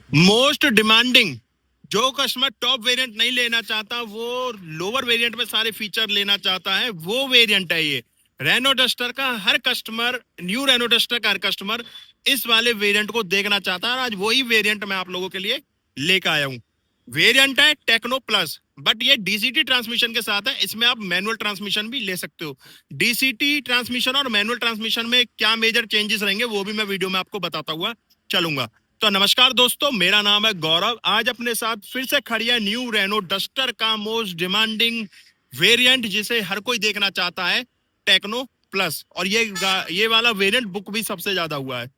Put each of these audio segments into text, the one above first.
Most demanding, जो customer top variant नहीं लेना चाहता, वो लोअर वेरिएंट में सारे फीचर लेना चाहता है, वो वेरिएंट है ये रेनो डस्टर का। हर कस्टमर, न्यू रेनो डस्टर का हर कस्टमर इस वाले वेरिएंट को देखना चाहता है और आज वही वेरिएंट मैं आप लोगों के लिए लेकर आया हूँ। वेरिएंट है टेक्नो प्लस, बट ये डीसीटी ट्रांसमिशन के साथ है। इसमें आप मैनुअल ट्रांसमिशन भी ले सकते हो। डीसीटी ट्रांसमिशन और मैनुअल ट्रांसमिशन में क्या मेजर चेंजेस रहेंगे वो भी मैं वीडियो में आपको बताता हुआ चलूंगा। तो नमस्कार दोस्तों, मेरा नाम है गौरव। आज अपने साथ फिर से खड़ी है न्यू रेनो डस्टर का मोस्ट डिमांडिंग वेरिएंट, जिसे हर कोई देखना चाहता है, टेक्नो प्लस। और ये वाला वेरिएंट बुक भी सबसे ज्यादा हुआ है।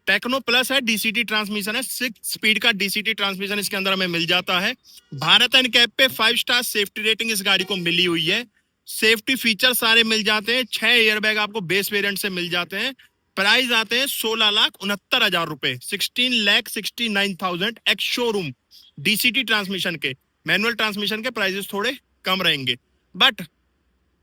टेक्नो प्लस है, डीसीटी ट्रांसमिशन है, 6 स्पीड का डीसीटी ट्रांसमिशन इसके अंदर हमें मिल जाता है। भारत एंड कैप पे 5 स्टार सेफ्टी रेटिंग इस गाड़ी को मिली हुई है। सेफ्टी फीचर सारे मिल जाते हैं। 6 एयरबैग आपको बेस वेरिएंट से मिल जाते हैं। प्राइस आते हैं 16,69,000 रुपए, 16,69,000 एक्स शोरूम डीसीटी ट्रांसमिशन के। मैनुअल ट्रांसमिशन के प्राइसेस थोड़े कम रहेंगे। बट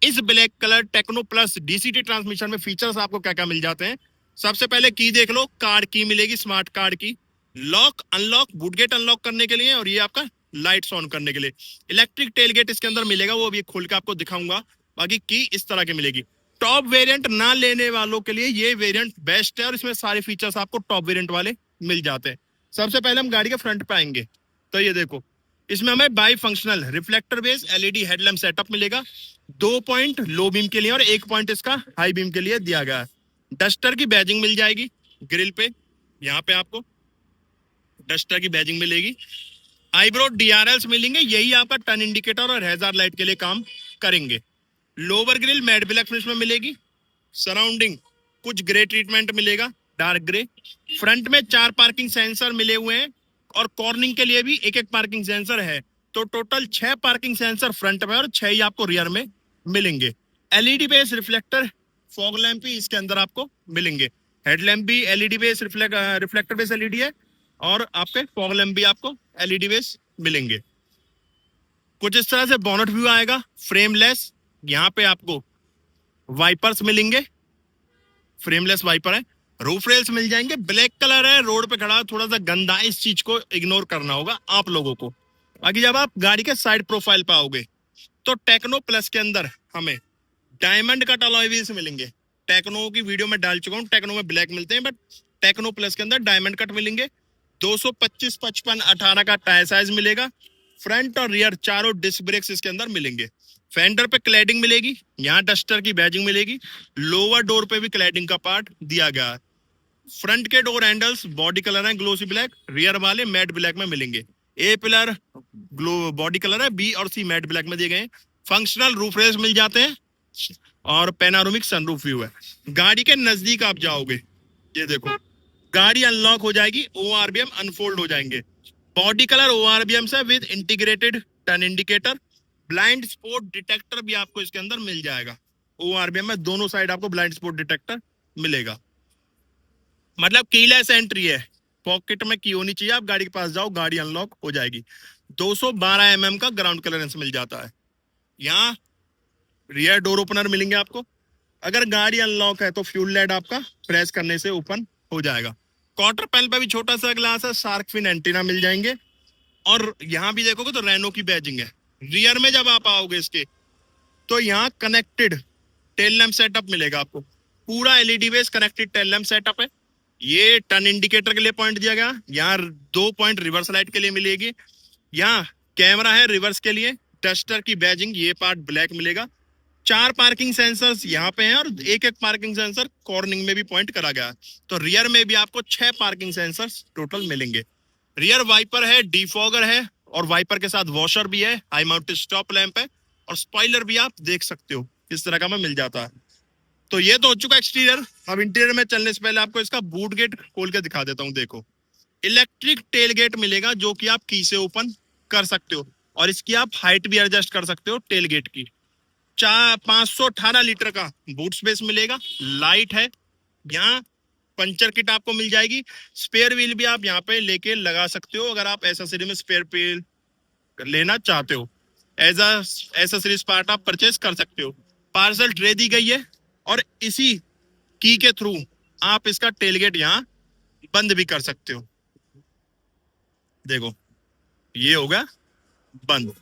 इस black colour techno plus DCT transmission में फीचर्स आपको क्या क्या मिल जाते हैं। सबसे पहले की देख लो, कार्ड की मिलेगी, स्मार्ट कार्ड की। लॉक अनलॉक, बूटगेट अनलॉक करने के लिए, और ये आपका लाइट्स ऑन करने के लिए। इलेक्ट्रिक टेलगेट इसके अंदर मिलेगा, वो अभी खोल के आपको दिखाऊंगा। बाकी की इस तरह की मिलेगी। टॉप वेरिएंट ना लेने वालों के लिए ये वेरिएंट बेस्ट है और इसमें सारे फीचर्स आपको टॉप वेरिएंट वाले मिल जाते हैं। सबसे पहले हम गाड़ी के फ्रंट पे आएंगे तो ये देखो, इसमें हमें by functional reflector base LED headlamp setup मिलेगा। 2 पॉइंट लो बीम के लिए और 1 पॉइंट इसका हाई बीम के लिए दिया गया है। डस्टर की बैजिंग मिल जाएगी ग्रिल पे, यहाँ पे आपको डस्टर की बैजिंग मिलेगी। आईब्रो डीआरएल्स मिलेंगे, यही आपका टर्न इंडिकेटर और हैजार्ड लाइट के लिए काम करेंगे। Lower grill matte black finish में मिलेगी। सराउंडिंग कुछ ग्रे ट्रीटमेंट मिलेगा, डार्क ग्रे। फ्रंट में 4 पार्किंग सेंसर मिले हुए हैं और कॉर्निंग के लिए भी एक एक पार्किंग सेंसर है। तो टोटल 6 पार्किंग सेंसर फ्रंट में और 6 ही आपको रियर में मिलेंगे। LED base reflector fog lamp भी इसके अंदर आपको मिलेंगे। हेडलैम्प भी LED base reflector base LED है और आपके फॉग लैंप भी आपको एलईडी बेस मिलेंगे। कुछ इस तरह से बोनट व्यू आएगा, फ्रेमलेस। यहाँ पे आपको वाइपर्स मिलेंगे, फ्रेमलेस वाइपर है। रूफ रेल्स मिल जाएंगे, ब्लैक कलर है, रोड पे खड़ा थोड़ा सा गंदा है, इस चीज को इग्नोर करना होगा आप लोगों को। बाकी जब आप गाड़ी के साइड प्रोफाइल पे आओगे तो टेक्नो प्लस के अंदर हमें डायमंड कट अलॉय व्हील्स मिलेंगे। टेक्नो की वीडियो में डाल चुका हूँ, टेक्नो में ब्लैक मिलते हैं, बट टेक्नो प्लस के अंदर डायमंड कट मिलेंगे। 225, 55, 18 का टायर साइज मिलेगा। फ्रंट और रियर चारों डिस्क ब्रेक्स इसके अंदर मिलेंगे। फेंडर पे क्लैडिंग मिलेगी, यहाँ डस्टर की बैजिंग मिलेगी। लोअर डोर पे भी क्लैडिंग का पार्ट दिया गया है। फ्रंट के डोर हैंडल्स बॉडी कलर है ग्लोसी ब्लैक, रियर वाले मैट ब्लैक में मिलेंगे। ए पिलर ग्लो बॉडी कलर है, बी और सी मैट ब्लैक में दिए गए। फंक्शनल रूफ रेस मिल जाते हैं और पैनारोमिक सनरूफ व्यू है। गाड़ी के नजदीक आप जाओगे, ये देखो गाड़ी अनलॉक हो जाएगी, ओआरबीएम अनफोल्ड हो जाएंगे। बॉडी कलर ओआरबीएम से with integrated turn indicator. Blind spot detector भी आपको इसके अंदर मिल जाएगा। ओआरबीएम में दोनों साइड आपको ब्लाइंड स्पॉट डिटेक्टर मिलेगा। मतलब कीलेस एंट्री है, पॉकेट में की होनी चाहिए, आप गाड़ी के पास जाओ गाड़ी अनलॉक हो जाएगी। 212 का ग्राउंड क्लियरेंस मिल जाता है। यहाँ रियर डोर ओपनर मिलेंगे आपको। अगर गाड़ी अनलॉक है तो फ्यूल लाइट आपका प्रेस करने से ओपन हो जाएगा। क्वार्टर पैनल पे भी छोटा सा ग्लास है, शार्क फिन एंटीना मिल जाएंगे। और यहाँ भी देखोगे तो रेनो की बैजिंग है। रियर में जब आप आओगे इसके तो यहाँ कनेक्टेड टेल लैम्प सेटअप मिलेगा आपको। पूरा LED base connected tail lamp setup है। ये टर्न इंडिकेटर के लिए पॉइंट दिया गया। यहाँ 2 पॉइंट रिवर्स लाइट के लिए मिलेगी। यहाँ कैमरा है रिवर्स के लिए। डस्टर की बैजिंग, ये पार्ट ब्लैक मिलेगा। 4 पार्किंग सेंसर्स यहाँ पे हैं और एक एक पार्किंग सेंसर कॉर्निंग में भी पॉइंट करा गया है। तो रियर में भी आपको 6 पार्किंग सेंसर्स टोटल मिलेंगे। रियर वाइपर है, डिफॉगर है और वाइपर के साथ वॉशर भी है। हाई माउंटेड स्टॉप लैंप है और स्पॉइलर भी आप देख सकते हो इस तरह का में मिल जाता है। तो ये तो हो चुका एक्सटीरियर। अब इंटीरियर में चलने से पहले आपको इसका बूट गेट खोल के दिखा देता हूँ। देखो इलेक्ट्रिक टेल गेट मिलेगा जो कि आप की से ओपन कर सकते हो और इसकी आप हाइट भी एडजस्ट कर सकते हो टेल गेट की। 518 लीटर का बूट स्पेस मिलेगा। लाइट है, यहाँ पंचर किट आपको मिल जाएगी। स्पेयर व्हील भी आप यहाँ पे लेके लगा सकते हो अगर आप एसेसरी में स्पेयर व्हील लेना चाहते हो। एज एसेसरीज पार्ट आप परचेज कर सकते हो। पार्सल ट्रे दी गई है और इसी की के थ्रू आप इसका टेलगेट यहाँ बंद भी कर सकते हो। देखो ये होगा बंद।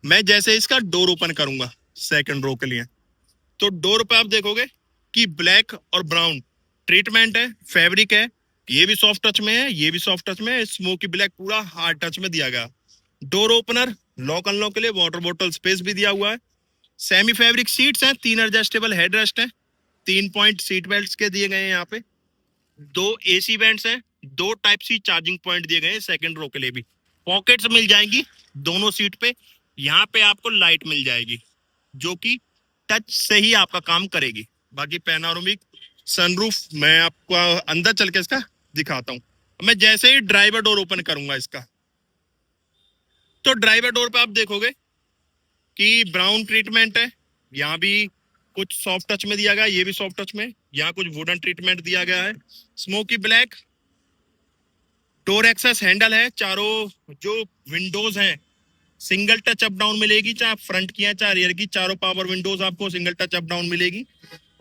मैं जैसे इसका डोर ओपन करूंगा सेकंड रो के लिए, तो डोर पे आप देखोगे कि ब्लैक और ब्राउन ट्रीटमेंट है, फैब्रिक है। ये भी सॉफ्ट टच में है, ये भी सॉफ्ट टच में है, स्मोकी ब्लैक पूरा हार्ड टच में दिया गया। डोर ओपनर लॉक अनलॉक के लिए वाटर बोतल स्पेस भी दिया हुआ है। सेमी फैब्रिक सीट्स हैं, 3 एडजस्टेबल हेड रेस्ट है, 3 पॉइंट सीट बेल्ट के दिए गए हैं यहाँ पे। 2 एसी वेंट्स हैं, 2 टाइप सी चार्जिंग पॉइंट दिए गए हैं सेकंड रो के लिए भी। पॉकेट्स मिल जाएंगी दोनों सीट पे। यहाँ पे आपको लाइट मिल जाएगी जो कि टच से ही आपका काम करेगी। बाकी पैनोरामिक सनरूफ मैं आपको अंदर चल के इसका दिखाता हूँ। मैं जैसे ही ड्राइवर डोर ओपन करूंगा इसका, तो ड्राइवर डोर पे आप देखोगे कि ब्राउन ट्रीटमेंट है। यहाँ भी कुछ सॉफ्ट टच में दिया गया, ये भी सॉफ्ट टच में। यहाँ कुछ वुडन ट्रीटमेंट दिया गया है। Smoky black door access handle है। चारों जो विंडोज हैं सिंगल टच अप डाउन मिलेगी, चाहे फ्रंट की है चाहे रियर की, चारों पावर विंडोज आपको सिंगल टच अप डाउन मिलेगी।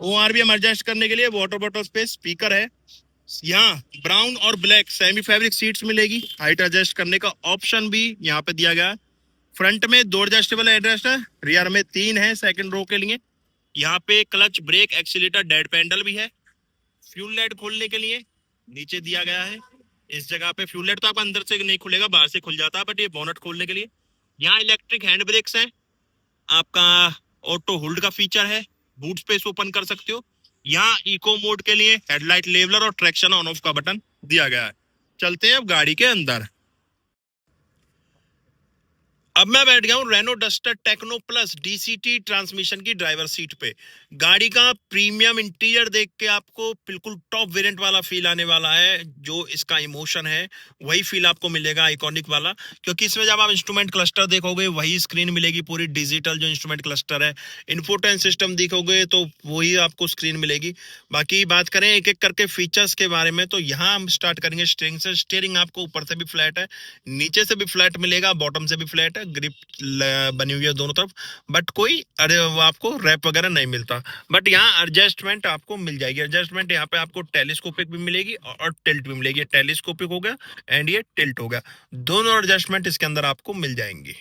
ORVM एडजस्ट करने के लिए वाटर बॉटल स्पेस, स्पीकर है। यहाँ ब्राउन और ब्लैक सेमी फैब्रिक सीट्स मिलेगी, हाइट एडजस्ट करने का ऑप्शन भी यहाँ पे दिया गया है। फ्रंट में 2 एडजस्टेबल हेडरेस्ट है, रियर में 3 है सेकंड रो के लिए। यहाँ पे clutch brake accelerator dead pedal भी है। फ्यूल लाइट खोलने के लिए नीचे दिया गया है इस जगह पे। फ्यूल लाइट तो आपका अंदर से नहीं खुलेगा, बाहर से खुल जाता है, बट ये बोनट खोलने के लिए। यहाँ इलेक्ट्रिक हैंड ब्रेक्स हैं, आपका ऑटो होल्ड का फीचर है, बूट स्पेस ओपन कर सकते हो। यहाँ इको मोड के लिए हेडलाइट लेवलर और ट्रैक्शन ऑन ऑफ का बटन दिया गया है। चलते हैं अब गाड़ी के अंदर। अब मैं बैठ गया हूँ Renault Duster techno plus DCT transmission की ड्राइवर सीट पे। गाड़ी का प्रीमियम इंटीरियर देख के आपको बिल्कुल टॉप वेरिएंट वाला फील आने वाला है। जो इसका इमोशन है वही फील आपको मिलेगा, आइकॉनिक वाला। क्योंकि इसमें जब आप इंस्ट्रूमेंट क्लस्टर देखोगे वही स्क्रीन मिलेगी, पूरी डिजिटल जो इंस्ट्रूमेंट क्लस्टर है। इन्फोटेन सिस्टम देखोगे तो वही आपको स्क्रीन मिलेगी। बाकी बात करें एक एक करके फीचर्स के बारे में, तो यहाँ हम स्टार्ट करेंगे स्टीयरिंग से। स्टीयरिंग आपको ऊपर से भी फ्लैट है, नीचे से भी फ्लैट मिलेगा, बॉटम से भी फ्लैट है। ग्रिप बनी हुई है दोनों तरफ, बट कोई अरे वो आपको रैप वगैरह नहीं मिलता। बट यहाँ एडजस्टमेंट आपको मिल जाएगी। एडजस्टमेंट यहाँ पे आपको टेलीस्कोपिक भी मिलेगी और टिल्ट भी मिलेगी। टेलीस्कोपिक हो गया एंड ये टिल्ट हो गया, दोनों एडजस्टमेंट इसके अंदर आपको मिल जाएंगी।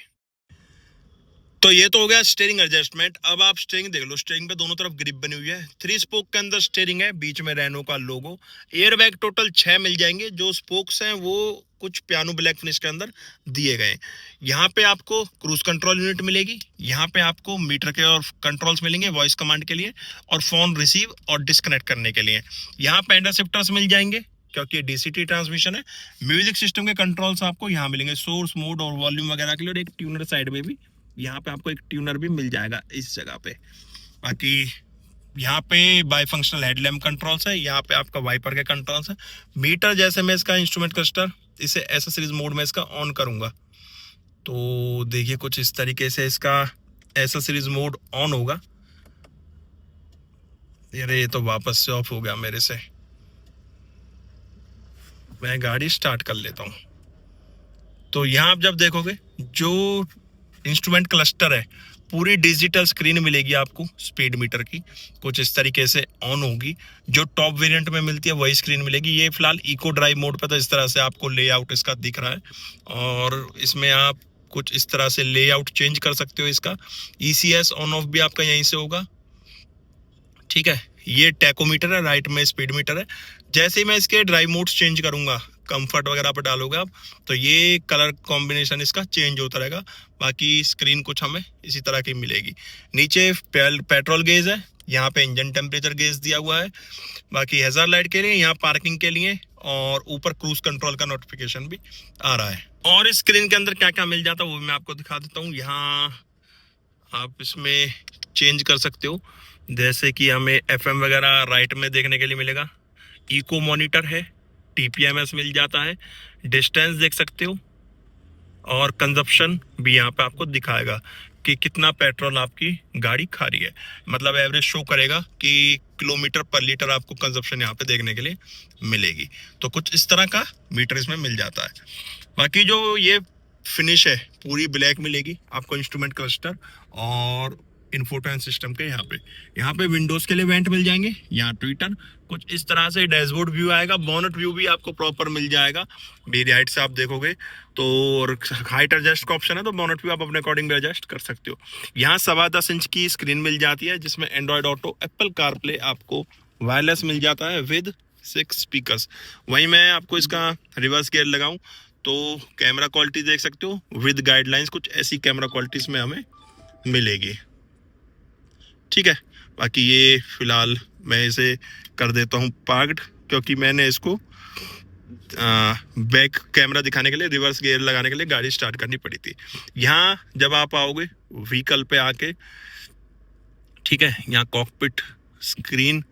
तो ये तो हो गया स्टीयरिंग एडजस्टमेंट। अब आप स्टीयरिंग देख लो, स्टीयरिंग पे दोनों तरफ ग्रिप बनी हुई है। 3 स्पोक के अंदर स्टीयरिंग है, बीच में रेनो का लोगो। एयर बैग टोटल 6 मिल जाएंगे। जो स्पोक्स हैं वो कुछ पियानो ब्लैक फिनिश के अंदर दिए गए। यहाँ पे आपको क्रूज कंट्रोल यूनिट मिलेगी। यहाँ पे आपको मीटर के और कंट्रोल्स मिलेंगे वॉइस कमांड के लिए और फोन रिसीव और डिस्कनेक्ट करने के लिए। यहाँ पे एंडर शिफ्टर्स मिल जाएंगे क्योंकि DCT ट्रांसमिशन है। म्यूजिक सिस्टम के कंट्रोल्स आपको यहाँ मिलेंगे, सोर्स मोड और वॉल्यूम वगैरह के लिए। और एक ट्यूनर साइड में भी, यहाँ पे आपको एक ट्यूनर भी मिल जाएगा इस जगह पे। बाकी यहाँ पे बाई फंक्शनल हेडलैम्प कंट्रोल्स है, यहाँ पे आपका वाइपर के कंट्रोल्स है। मीटर जैसे मैं इसका इंस्ट्रूमेंट क्लस्टर इसे एसेसरीज मोड में इसका ऑन करूंगा तो देखिए कुछ इस तरीके से इसका एसेसरीज मोड ऑन होगा। अरे ये तो वापस से ऑफ हो गया मेरे से। मैं गाड़ी स्टार्ट कर लेता हूँ। तो यहाँ आप जब देखोगे जो इंस्ट्रूमेंट क्लस्टर है पूरी डिजिटल स्क्रीन मिलेगी आपको, स्पीड मीटर की कुछ इस तरीके से ऑन होगी। जो टॉप वेरिएंट में मिलती है वही स्क्रीन मिलेगी। ये फिलहाल इको ड्राइव मोड पे, तो इस तरह से आपको लेआउट इसका दिख रहा है। और इसमें आप कुछ इस तरह से लेआउट चेंज कर सकते हो इसका। ECS ऑन ऑफ भी आपका यहीं से होगा, ठीक है। ये टैकोमीटर है, राइट में स्पीड मीटर है। जैसे ही मैं इसके ड्राइव मोड्स चेंज करूंगा, कंफर्ट वगैरह पर डालोगे आप, तो ये कलर कॉम्बिनेशन इसका चेंज होता रहेगा। बाकी स्क्रीन कुछ हमें इसी तरह की मिलेगी। नीचे पेट्रोल गेज है, यहाँ पे इंजन टेम्परेचर गेज दिया हुआ है। बाकी हैजार्ड लाइट के लिए, यहाँ पार्किंग के लिए, और ऊपर क्रूज कंट्रोल का नोटिफिकेशन भी आ रहा है। और इस स्क्रीन के अंदर क्या क्या मिल जाता है वो भी मैं आपको दिखा देता हूँ। यहाँ आप इसमें चेंज कर सकते हो, जैसे कि हमें FM वगैरह राइट में देखने के लिए मिलेगा। इको मॉनिटर है, TPMS मिल जाता है, डिस्टेंस देख सकते हो, और कंजप्शन भी यहाँ पे आपको दिखाएगा कि कितना पेट्रोल आपकी गाड़ी खा रही है। मतलब एवरेज शो करेगा कि किलोमीटर पर लीटर आपको कंजप्शन यहाँ पे देखने के लिए मिलेगी। तो कुछ इस तरह का मीटर इसमें मिल जाता है। बाकी जो ये फिनिश है पूरी ब्लैक मिलेगी आपको, इंस्ट्रूमेंट क्लस्टर और इन्फोटेन सिस्टम के यहाँ पे विंडोज के लिए वेंट मिल जाएंगे, यहाँ ट्विटर, कुछ इस तरह से डैशबोर्ड व्यू आएगा, बोनट व्यू भी आपको प्रॉपर मिल जाएगा। मेरी हाइट से आप देखोगे तो, और हाइट एडजस्ट का ऑप्शन है तो बोनट व्यू आप अपने अकॉर्डिंग भी एडजस्ट कर सकते हो। यहाँ 10.25 इंच की स्क्रीन मिल जाती है जिसमें एंड्रॉयड ऑटो, एप्पल कारप्ले आपको वायरलेस मिल जाता है विद 6 स्पीकर्स। वहीं मैं आपको इसका रिवर्स गियर लगाऊं तो कैमरा क्वालिटी देख सकते हो विद गाइडलाइंस, कुछ ऐसी कैमरा क्वालिटीज में हमें मिलेगी। ठीक है, बाकी ये फिलहाल मैं इसे कर देता हूँ पार्क्ड, क्योंकि मैंने इसको बैक कैमरा दिखाने के लिए, रिवर्स गियर लगाने के लिए गाड़ी स्टार्ट करनी पड़ी थी। यहाँ जब आप आओगे व्हीकल पे आके, ठीक है, यहाँ कॉकपिट स्क्रीन,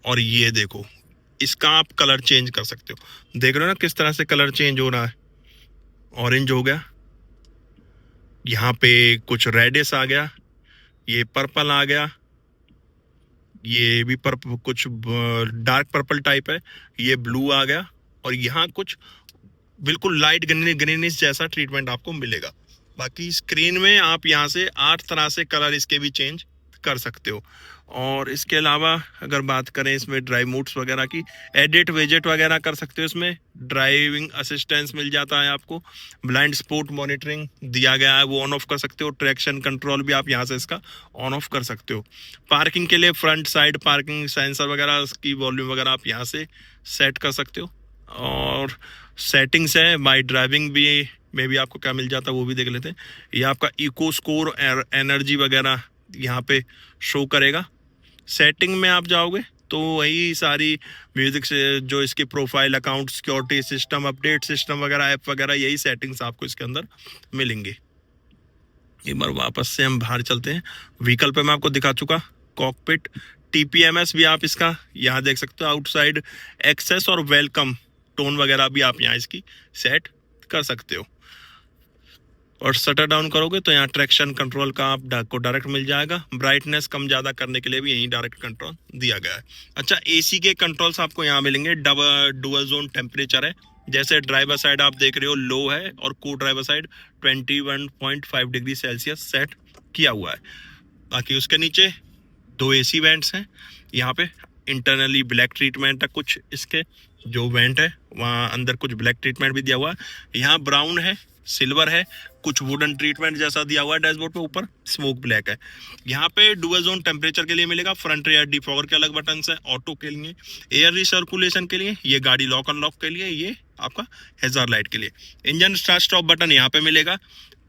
और ये देखो इसका आप कलर चेंज कर सकते हो। देख रहे हो ना किस तरह से कलर चेंज हो रहा है, ऑरेंज हो गया, यहाँ पे कुछ रेडिश आ गया, ये पर्पल आ गया, ये भी पर्पल, कुछ डार्क पर्पल टाइप है, ये ब्लू आ गया, और यहाँ कुछ बिल्कुल लाइट ग्रीनिश जैसा ट्रीटमेंट आपको मिलेगा। बाकी स्क्रीन में आप यहाँ से 8 तरह से कलर इसके भी चेंज कर सकते हो। और इसके अलावा अगर बात करें इसमें ड्राइव मोड्स वगैरह की, एडिट विजेट वगैरह कर सकते हो। इसमें ड्राइविंग असिस्टेंस मिल जाता है आपको, ब्लाइंड स्पॉट मॉनिटरिंग दिया गया है, वो ऑन ऑफ कर सकते हो। ट्रैक्शन कंट्रोल भी आप यहाँ से इसका ऑन ऑफ कर सकते हो। पार्किंग के लिए फ्रंट साइड पार्किंग सेंसर वगैरह की वॉल्यूम वगैरह आप यहाँ से सेट कर सकते हो। और सेटिंग्स है माई ड्राइविंग भी में भी आपको क्या मिल जाता है वो भी देख लेते हैं। ये आपका इको स्कोर, एनर्जी वगैरह यहाँ पे शो करेगा। सेटिंग में आप जाओगे तो वही सारी म्यूजिक से जो इसके profile, account, security system, update system वगैरह, ऐप वगैरह, यही सेटिंग्स आपको इसके अंदर मिलेंगे। एक बार वापस से हम बाहर चलते हैं। व्हीकल पे मैं आपको दिखा चुका कॉकपिट, TPMS भी आप इसका यहाँ देख सकते हो। आउटसाइड एक्सेस और वेलकम टोन वगैरह भी आप यहाँ इसकी सेट कर सकते हो। और शटर डाउन करोगे तो यहाँ ट्रैक्शन कंट्रोल का आपको डायरेक्ट मिल जाएगा। ब्राइटनेस कम ज़्यादा करने के लिए भी यही डायरेक्ट कंट्रोल दिया गया है। अच्छा, AC के कंट्रोल्स आपको यहाँ मिलेंगे। डुअल जोन टेम्परेचर है, जैसे ड्राइवर साइड आप देख रहे हो लो है, और को driver side 21.5 degree Celsius set किया हुआ है। बाकी उसके नीचे 2 AC वेंट्स हैं। यहाँ पे इंटरनली ब्लैक ट्रीटमेंट है, कुछ इसके जो वेंट है वहाँ अंदर कुछ ब्लैक ट्रीटमेंट भी दिया हुआ है। यहाँ ब्राउन है, सिल्वर है, कुछ वुडन ट्रीटमेंट जैसा दिया हुआ है डैशबोर्ड पे, ऊपर स्मोक ब्लैक है। यहाँ पे डुअल जोन टेम्परेचर के लिए मिलेगा, फ्रंट रियर डिफॉगर के अलग बटन है, ऑटो के लिए, एयर रिसर्कुलेशन के लिए, ये गाड़ी लॉक अनलॉक के लिए, ये आपका हैजार्ड लाइट के लिए। इंजन स्टार्ट स्टॉप बटन यहाँ पे मिलेगा।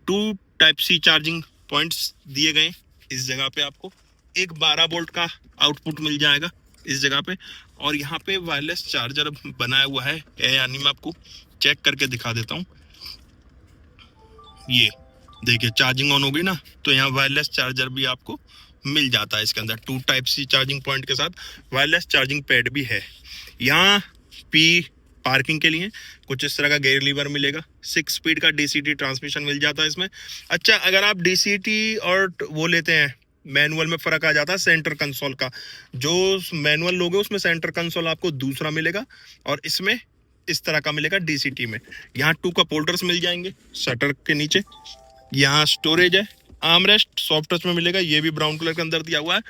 2 Type-C चार्जिंग पॉइंट्स दिए गए इस जगह पे, आपको एक 12 वोल्ट का आउटपुट मिल जाएगा इस जगह पे। और यहाँ पे वायरलेस चार्जर बनाया हुआ है, यानी मैं आपको चेक करके दिखा देता हूँ। ये देखिए चार्जिंग ऑन होगी ना तो यहाँ वायरलेस चार्जर भी आपको मिल जाता है इसके अंदर। 2 Type-C चार्जिंग पॉइंट के साथ वायरलेस चार्जिंग पैड भी है। यहाँ पार्किंग के लिए कुछ इस तरह का गेयर लीवर मिलेगा। 6 स्पीड का DCT ट्रांसमिशन मिल जाता है इसमें। अच्छा, अगर आप DCT और वो लेते हैं, मैनुअल में फर्क आ जाता है सेंटर कंसोल का। जो मैनुअल लोगे उसमें सेंटर कंसोल आपको दूसरा मिलेगा, और इसमें इस तरह का मिलेगा DCT में। यहाँ 2 कप होल्डर्स मिल जाएंगे शटर के नीचे। यहाँ स्टोरेज है, आर्मरेस्ट सॉफ्ट टच में मिलेगा, ये भी ब्राउन कलर के अंदर दिया हुआ है।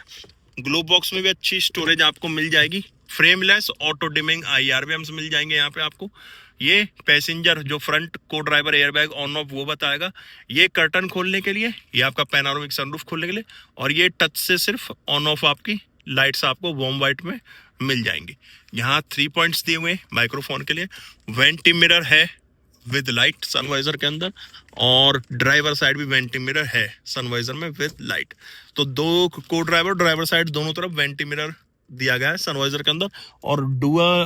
ग्लो बॉक्स में भी अच्छी स्टोरेज आपको मिल जाएगी। फ्रेमलेस ऑटो डिमिंग IRVMs मिल जाएंगे यहाँ पे आपको। ये पैसेंजर जो फ्रंट को ड्राइवर एयरबैग ऑन ऑफ वो बताएगा। ये कर्टन खोलने के लिए, ये आपका पैनोरामिक सनरूफ खोलने के लिए, और ये टच से सिर्फ ऑन ऑफ आपकी लाइट्स आपको वार्म वाइट में मिल जाएंगी। यहाँ 3 पॉइंट्स दिए हुए माइक्रोफोन के लिए। वेंटी मिरर है विद लाइट सनवाइजर के अंदर, और ड्राइवर साइड भी वेंटी मिरर है सनवाइजर में विद लाइट। तो 2 को ड्राइवर साइड दोनों तरफ वेंटी मिरर दिया गया है सनवाइजर के अंदर। और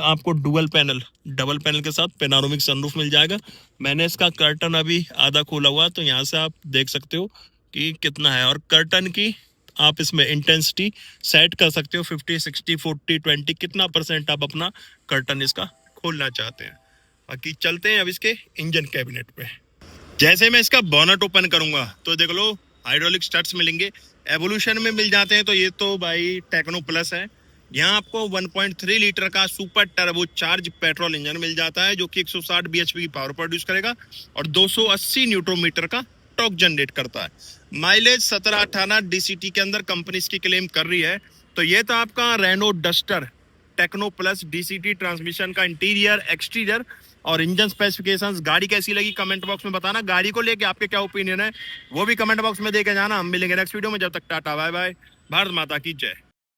आपको डबल पैनल के साथ पैनोरामिक सनरूफ मिल जाएगा। मैंने इसका कर्टन अभी आधा खोला हुआ, तो यहाँ से आप देख सकते हो कि कितना है। और कर्टन की आप इसमें इंटेंसिटी सेट कर सकते हो, 50, 60, 40, 20, कितना % आप अपना कर्टन इसका खोलना चाहते हैं। बाकी चलते हैं अब इसके इंजन कैबिनेट पे। जैसे मैं इसका बोनट ओपन करूंगा तो देख लो हाइड्रोलिक स्टड्स मिलेंगे। एवोल्यूशन में मिल जाते हैं, तो ये तो भाई टेक्नो प्लस है। यहाँ आपको 1.3 लीटर का super turbo charge petrol engine मिल जाता है, जो कि 160 bhp की पावर प्रोड्यूस करेगा, और 280 न्यूटन मीटर का टॉर्क जनरेट करता है। माइलेज 17-18 डीसीटी के अंदर कंपनी इसकी क्लेम कर रही है। तो ये था आपका Renault Duster techno plus DCT transmission का इंटीरियर, एक्सटीरियर और इंजन स्पेसिफिकेशंस। गाड़ी कैसी लगी कमेंट बॉक्स में बताना। गाड़ी को लेके आपके क्या ओपिनियन है वो भी कमेंट बॉक्स में दे के जाना। हम मिलेंगे नेक्स्ट वीडियो में, जब तक टाटा बाय बाय, भारत माता की जय।